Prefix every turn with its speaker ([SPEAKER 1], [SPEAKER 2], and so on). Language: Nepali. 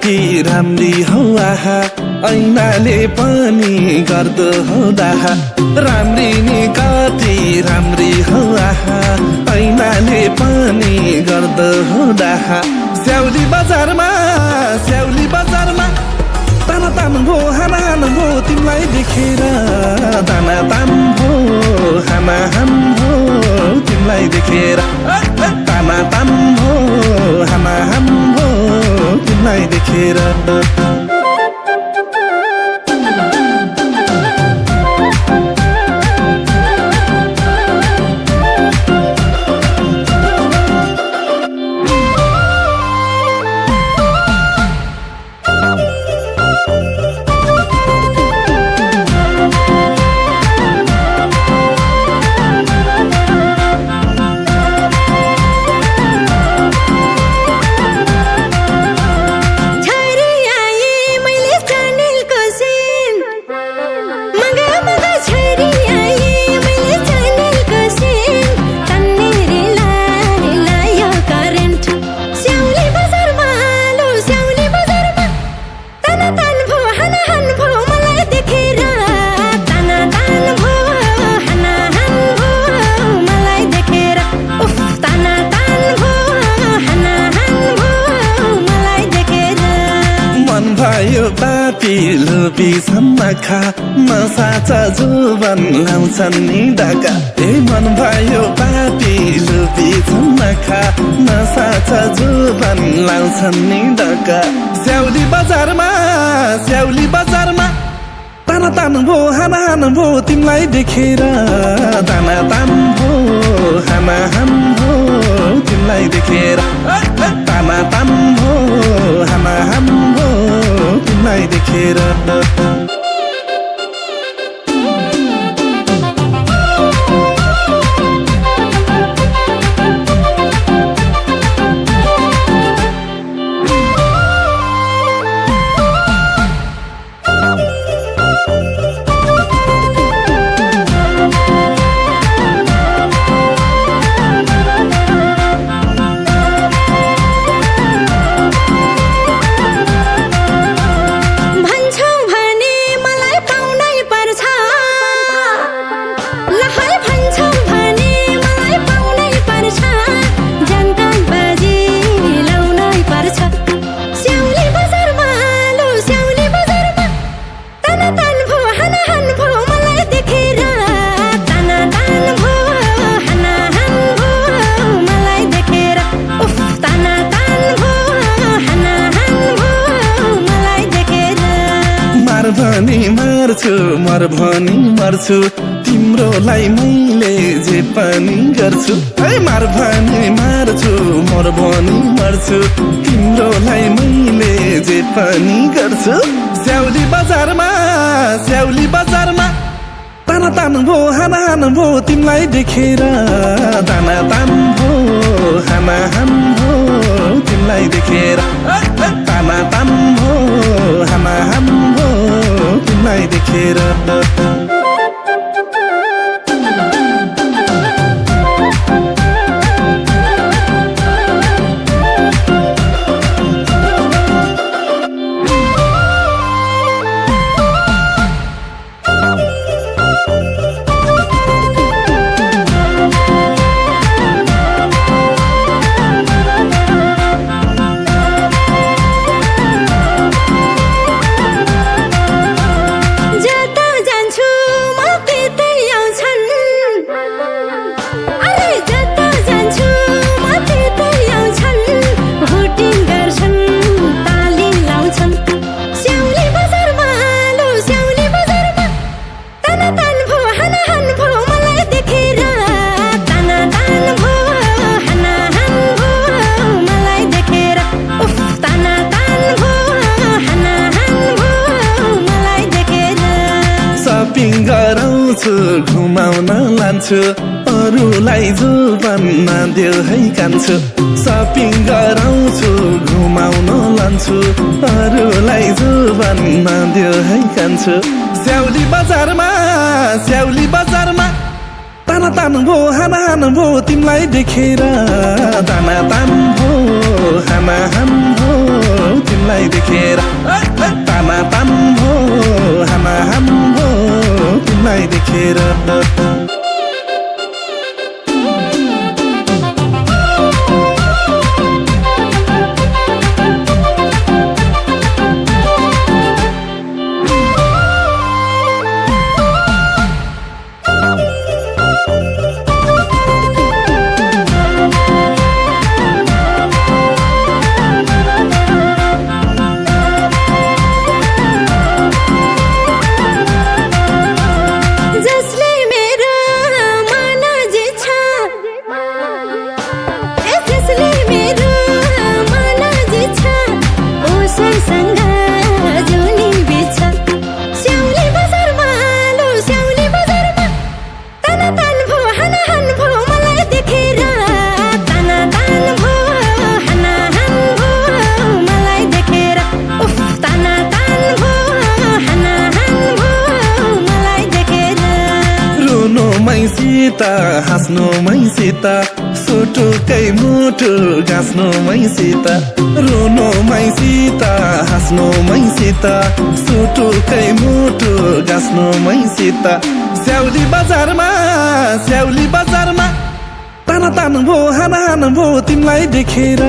[SPEAKER 1] कति राम्री हौ आहा ऐनाले पनि गर्दो हौ दाहा राम्री नि कति राम्री हौ आहा ऐनाले पनि गर्दो हौ दाहा स्याउली बजारमा ताना तान भो हाना हान भो तिमीलाई देखेर ताना तान भो हाना हान भो तिमीलाई देखेर ताना तान भो हाना हान भो तिमीलाई देखेर भयो पापी लोभी सम्माखा नसा छ जुबन लाउँछन् नि ढाका ए मन भयो पापी लोभी सम्माखा नसा छ जुबन लाउँछन् नि ढाका स्याउली बजारमा ताना तान भो हाना हान भो तिमीलाई देखेर ताना तान भो हाना हान भो तिमीलाई देखेर ताना तान भो हाना हान भो तिमीलाई देखेर भनी मार्छु मर भनी मर्छु तिम्रोलाई मैले जे पनि गर्छु मार भनी मार्छु मर भनी मर्छु तिम्रोलाई मैले जे पनि गर्छु स्याउली बजारमा ताना तान भो हाना हान भो तिमीलाई देखेर ताना तान भो हाना हान भो तिमीलाई देखेर ताना तान भो हाना हान भो तिमीलाई देखेर गराउँछु घुमाउन लान्छु अरूलाई जुबन नदेऊ है कान्छु सपिङ गराउँछु घुमाउन लान्छु अरूलाई जुबन नदेऊ है कान्छु स्याउली बजारमा ताना तान भो हाना हान भो तिमीलाई देखेर ताना तान भो हाना हान भो तिमीलाई देखेर ताना तान भो हाना हान भो तिमीलाई देखेर मैसिता हाँस्नु मैसिता सुटुकै मुटु गाँस्नु मैसिता रुनु मैसिता हाँस्नु मैसिता सुटुकै मुटु गाँस्नु मैसिता स्याउली बजारमा ताना तान भो हाना हान भो तिमीलाई देखेर